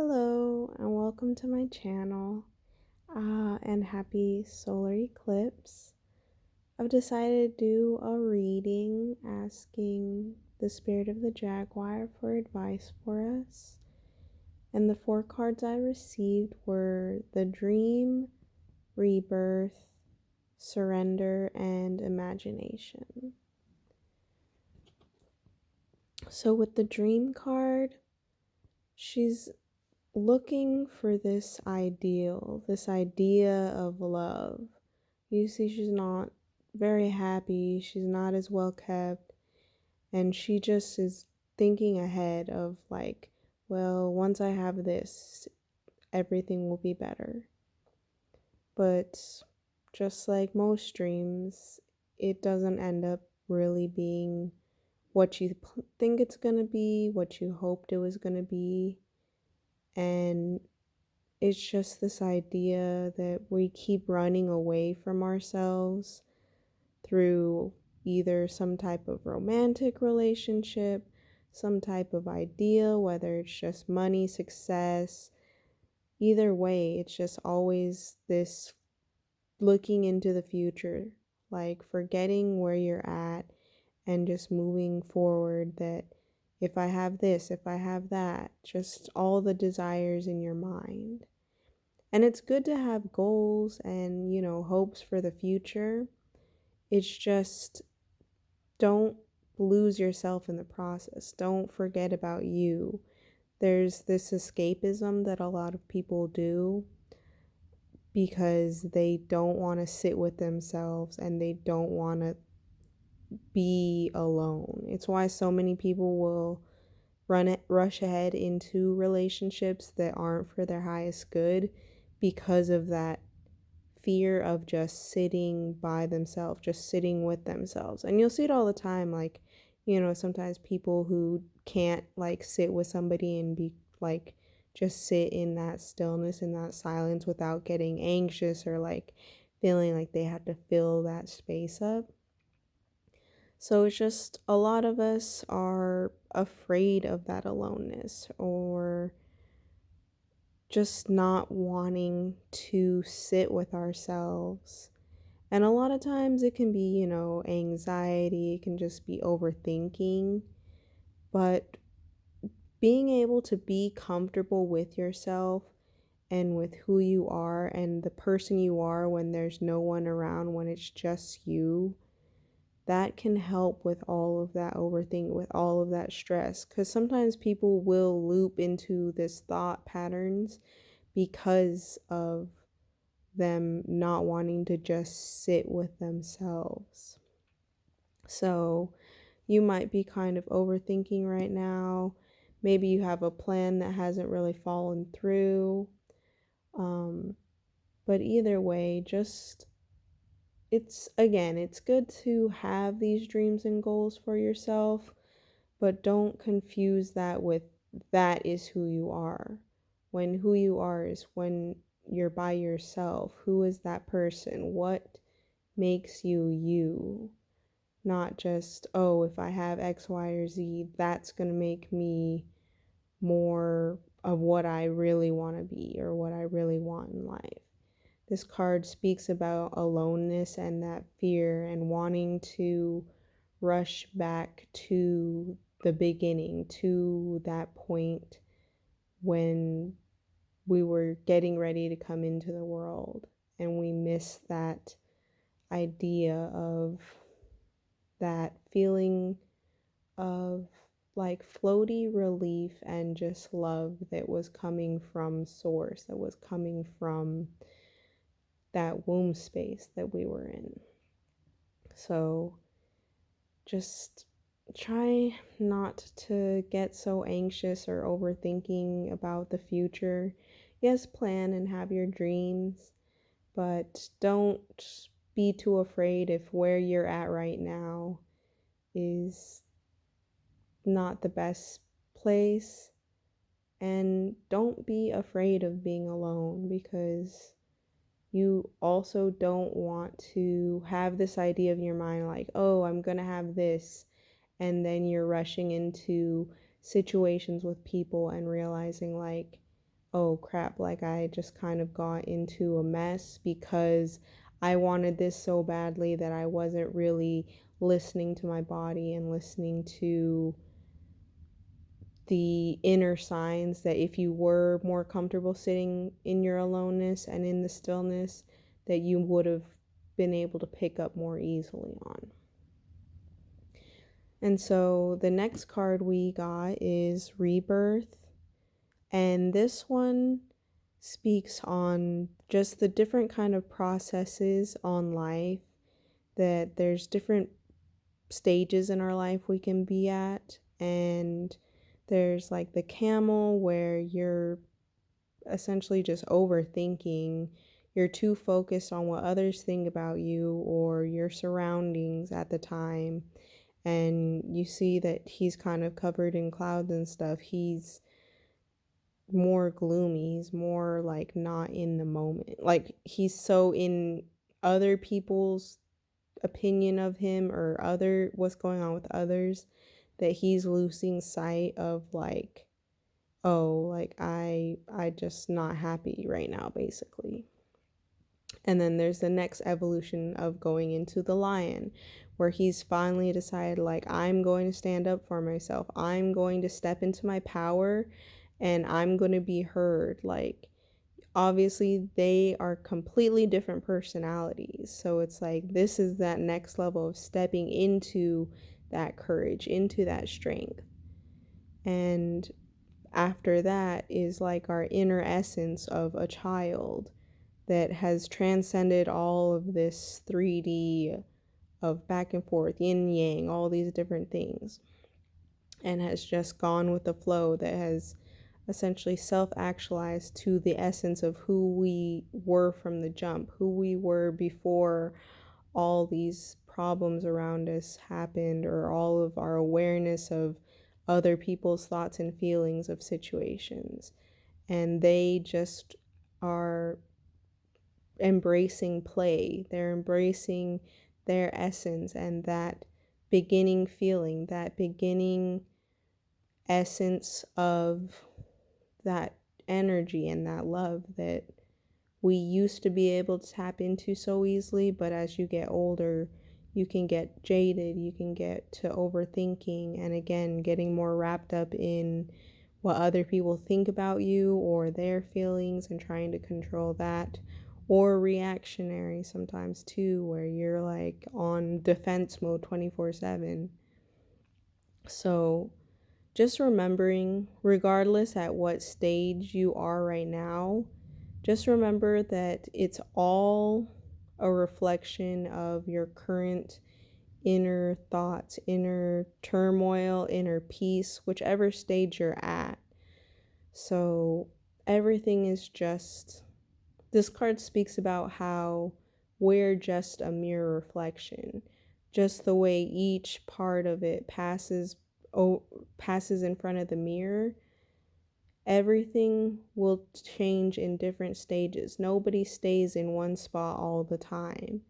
Hello and welcome to my channel and happy solar eclipse. I've decided to do a reading asking the spirit of the Jaguar for advice for us. And the four cards I received were the Dream, Rebirth, Surrender, and Imagination. So with the Dream card, she's looking for this ideal, this idea of love. You see, she's not very happy, she's not as well kept, and she just is thinking ahead of, like, well, once I have this, everything will be better. But just like most dreams, it doesn't end up really being what you think it's gonna be, what you hoped it was gonna be. And it's just this idea that we keep running away from ourselves through either some type of romantic relationship, some type of ideal, whether it's just money, success. Either way, it's just always this looking into the future, like forgetting where you're at and just moving forward. That if I have this, if I have that, just all the desires in your mind. And it's good to have goals and, hopes for the future. It's just don't lose yourself in the process. Don't forget about you. There's this escapism that a lot of people do because they don't want to sit with themselves and they don't want to be alone. It's why so many people will rush ahead into relationships that aren't for their highest good because of that fear of just sitting by themselves, just sitting with themselves. And you'll see it all the time, like, sometimes people who can't like sit with somebody and be like just sit in that stillness and that silence without getting anxious or like feeling like they have to fill that space up. So it's just a lot of us are afraid of that aloneness or just not wanting to sit with ourselves. And a lot of times it can be, anxiety, it can just be overthinking. But being able to be comfortable with yourself and with who you are and the person you are when there's no one around, when it's just you, that can help with all of that overthinking, with all of that stress. Because sometimes people will loop into this thought patterns because of them not wanting to just sit with themselves. So you might be kind of overthinking right now. Maybe you have a plan that hasn't really fallen through. But either way, just it's good to have these dreams and goals for yourself, but don't confuse that with that is who you are. When who you are is when you're by yourself. Who is that person? What makes you you? Not just, oh, if I have X, Y, or Z, that's going to make me more of what I really want to be or what I really want in life. This card speaks about aloneness and that fear and wanting to rush back to the beginning, to that point when we were getting ready to come into the world and we missed that idea of that feeling of like floaty relief and just love that was coming from source, that was coming from that womb space that we were in. So just try not to get so anxious or overthinking about the future. Yes, plan and have your dreams, but don't be too afraid if where you're at right now is not the best place. And don't be afraid of being alone, because you also don't want to have this idea of your mind like, oh, I'm gonna have this, and then you're rushing into situations with people and realizing like, oh crap, like I just kind of got into a mess because I wanted this so badly that I wasn't really listening to my body and listening to the inner signs that if you were more comfortable sitting in your aloneness and in the stillness, that you would have been able to pick up more easily on. And so the next card we got is Rebirth. And this one speaks on just the different kind of processes on life, that there's different stages in our life we can be at. And there's like the camel, where you're essentially just overthinking. You're too focused on what others think about you or your surroundings at the time. And you see that he's kind of covered in clouds and stuff. He's more gloomy. He's more like not in the moment. Like he's so in other people's opinion of him or other what's going on with others, that he's losing sight of like, oh, like I just not happy right now, basically. And then there's the next evolution of going into the lion, where he's finally decided, like, I'm going to stand up for myself. I'm going to step into my power and I'm going to be heard. Like, obviously, they are completely different personalities. So it's like, this is that next level of stepping into that courage, into that strength. And after that is like our inner essence of a child that has transcended all of this 3D of back and forth, yin yang, all these different things, and has just gone with the flow, that has essentially self-actualized to the essence of who we were from the jump, who we were before all these problems around us happened, or all of our awareness of other people's thoughts and feelings of situations. And they just are embracing play. They're embracing their essence and that beginning feeling, that beginning essence of that energy and that love that we used to be able to tap into so easily. But as you get older, you can get jaded, you can get to overthinking, and again, getting more wrapped up in what other people think about you or their feelings and trying to control that. Or reactionary sometimes too, where you're like on defense mode 24/7. So just remembering, regardless at what stage you are right now, just remember that it's all a reflection of your current inner thoughts, inner turmoil, inner peace, whichever stage you're at. So everything is just, this card speaks about how we're just a mirror reflection. Just the way each part of it passes in front of the mirror, everything will change in different stages. Nobody stays in one spot all the time.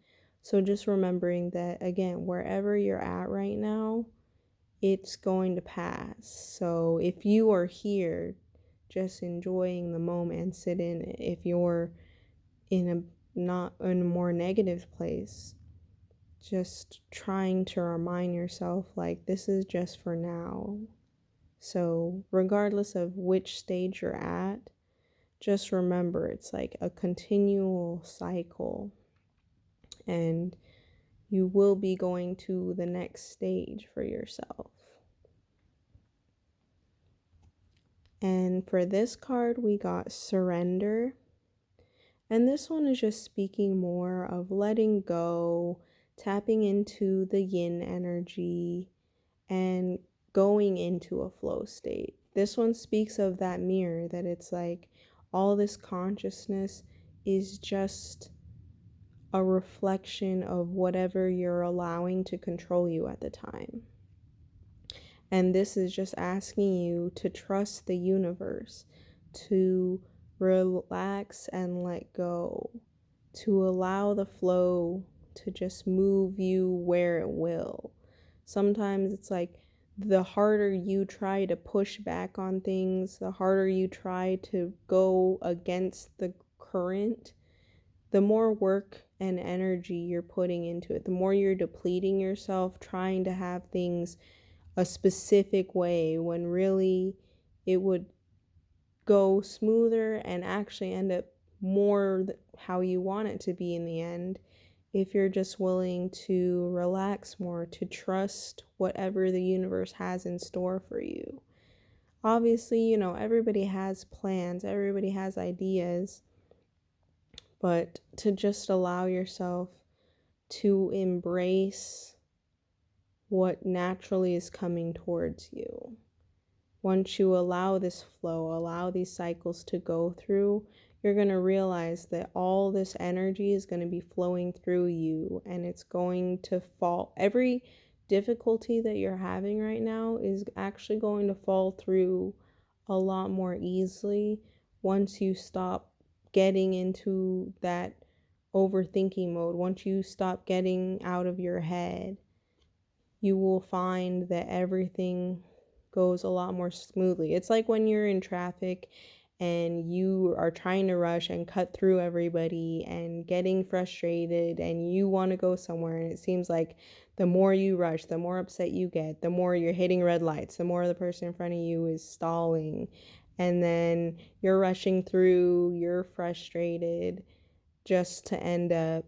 So just remembering that, again, wherever you're at right now, it's going to pass. So if you are here just enjoying the moment and sit in it, if you're in a more negative place, just trying to remind yourself, like, this is just for now. So regardless of which stage you're at, just remember it's like a continual cycle, and you will be going to the next stage for yourself. And for this card, we got surrender. And this one is just speaking more of letting go, tapping into the yin energy, and going into a flow state. This one speaks of that mirror, that it's like all this consciousness is just a reflection of whatever you're allowing to control you at the time. And this is just asking you to trust the universe, to relax and let go, to allow the flow to just move you where it will. Sometimes it's like the harder you try to push back on things, the harder you try to go against the current, the more work and energy you're putting into it, the more you're depleting yourself trying to have things a specific way when really it would go smoother and actually end up more how you want it to be in the end if you're just willing to relax more, to trust whatever the universe has in store for you. Obviously, everybody has plans, everybody has ideas, but to just allow yourself to embrace what naturally is coming towards you. Once you allow this flow, allow these cycles to go through, you're going to realize that all this energy is going to be flowing through you, and it's going to fall. Every difficulty that you're having right now is actually going to fall through a lot more easily once you stop getting into that overthinking mode. Once you stop getting out of your head, you will find that everything goes a lot more smoothly. It's like when you're in traffic and you are trying to rush and cut through everybody and getting frustrated and you want to go somewhere, and it seems like the more you rush, the more upset you get, the more you're hitting red lights, the more the person in front of you is stalling, and then you're rushing through, you're frustrated just to end up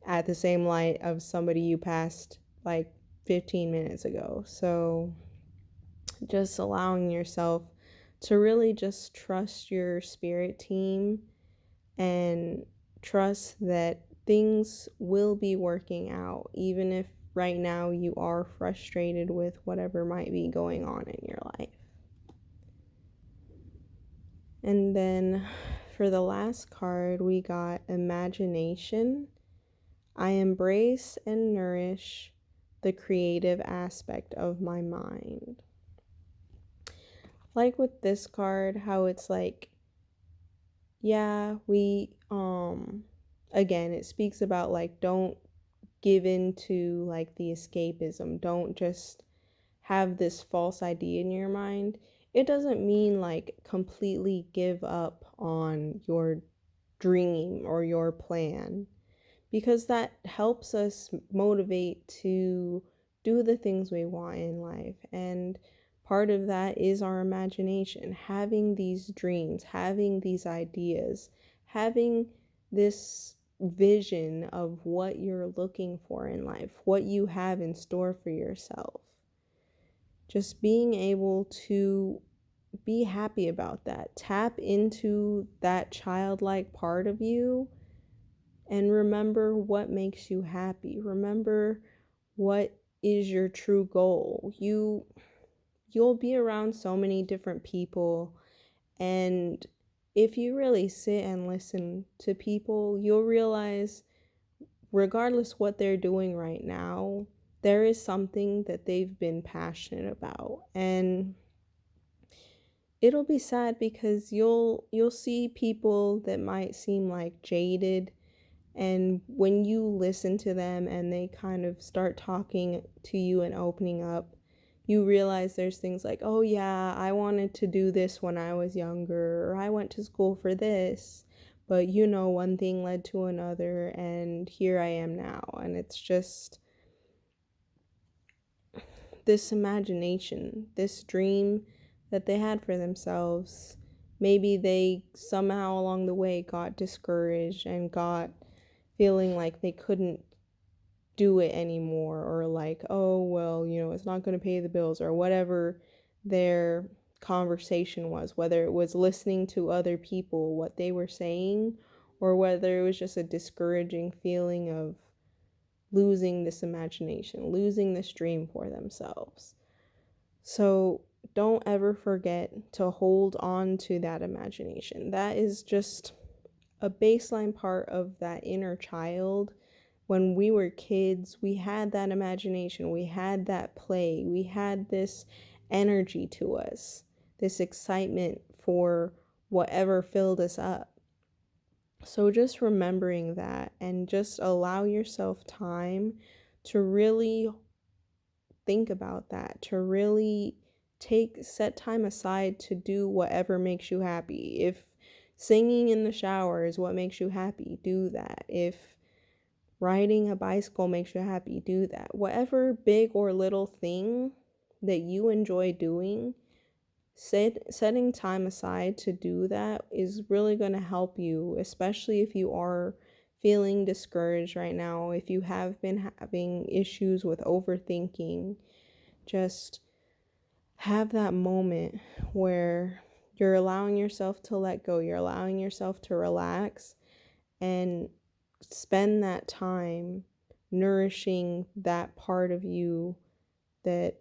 at the same light of somebody you passed like 15 minutes ago. So just allowing yourself to really just trust your spirit team and trust that things will be working out, even if right now you are frustrated with whatever might be going on in your life. And then for the last card, we got imagination. I embrace and nourish the creative aspect of my mind. Like with this card, how it's like, yeah, again, it speaks about like, don't give in to like the escapism. Don't just have this false idea in your mind. It doesn't mean like completely give up on your dream or your plan, because that helps us motivate to do the things we want in life. And part of that is our imagination, having these dreams, having these ideas, having this vision of what you're looking for in life, what you have in store for yourself. Just being able to be happy about that. Tap into that childlike part of you and remember what makes you happy. Remember what is your true goal. You'll be around so many different people, and if you really sit and listen to people, you'll realize regardless what they're doing right now, there is something that they've been passionate about. And it'll be sad because you'll see people that might seem like jaded, and when you listen to them and they kind of start talking to you and opening up, you realize there's things like, oh yeah, I wanted to do this when I was younger, or I went to school for this, but one thing led to another, and here I am now. And it's just this imagination, this dream that they had for themselves. Maybe they somehow along the way got discouraged and got feeling like they couldn't do it anymore, or like, oh well, it's not going to pay the bills, or whatever their conversation was, whether it was listening to other people, what they were saying, or whether it was just a discouraging feeling of losing this imagination, losing this dream for themselves. So don't ever forget to hold on to that imagination. That is just a baseline part of that inner child. When we were kids, we had that imagination, we had that play, we had this energy to us, this excitement for whatever filled us up. So just remembering that, and just allow yourself time to really think about that, to really set time aside to do whatever makes you happy. If singing in the shower is what makes you happy, do that. If riding a bicycle makes you happy, do that. Whatever big or little thing that you enjoy doing, setting time aside to do that is really going to help you, especially if you are feeling discouraged right now, if you have been having issues with overthinking. Just have that moment where you're allowing yourself to let go, you're allowing yourself to relax, and spend that time nourishing that part of you that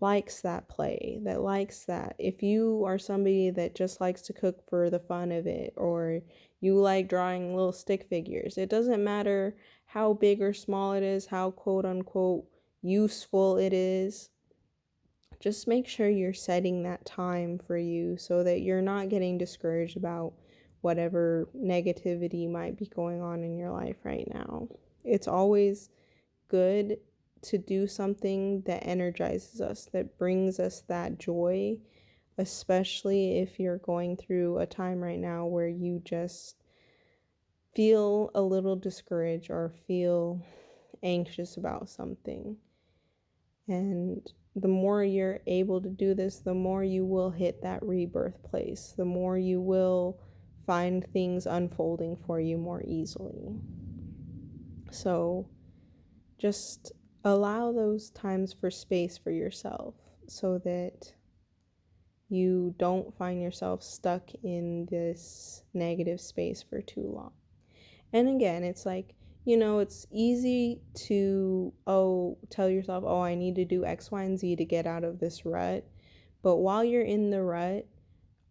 likes that play, that likes that. If you are somebody that just likes to cook for the fun of it, or you like drawing little stick figures, it doesn't matter how big or small it is, how quote unquote useful it is. Just make sure you're setting that time for you so that you're not getting discouraged about whatever negativity might be going on in your life right now. It's always good to do something that energizes us, that brings us that joy, especially if you're going through a time right now where you just feel a little discouraged or feel anxious about something. And the more you're able to do this, the more you will hit that rebirth place, the more you will find things unfolding for you more easily. So just allow those times for space for yourself so that you don't find yourself stuck in this negative space for too long. And again, it's like, it's easy to, tell yourself, I need to do X, Y, and Z to get out of this rut. But while you're in the rut,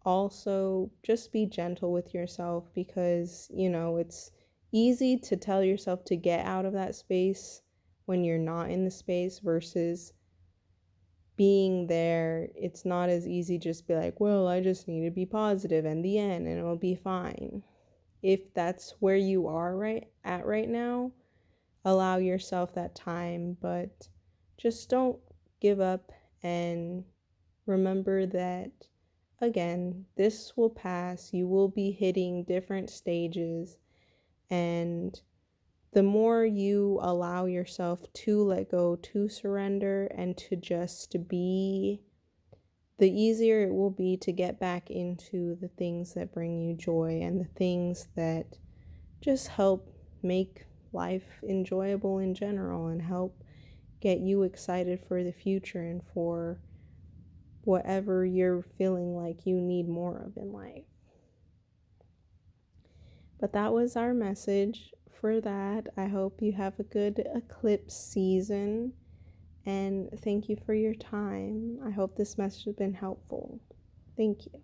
also just be gentle with yourself, because, it's easy to tell yourself to get out of that space when you're not in the space versus being there. It's not as easy just be like, well, I just need to be positive and the end and it'll be fine. If that's where you are right now, allow yourself that time, but just don't give up, and remember that, again, this will pass. You will be hitting different stages, and the more you allow yourself to let go, to surrender, and to just be, the easier it will be to get back into the things that bring you joy and the things that just help make life enjoyable in general and help get you excited for the future and for whatever you're feeling like you need more of in life. But that was our message for that. I hope you have a good eclipse season, and thank you for your time. I hope this message has been helpful. Thank you.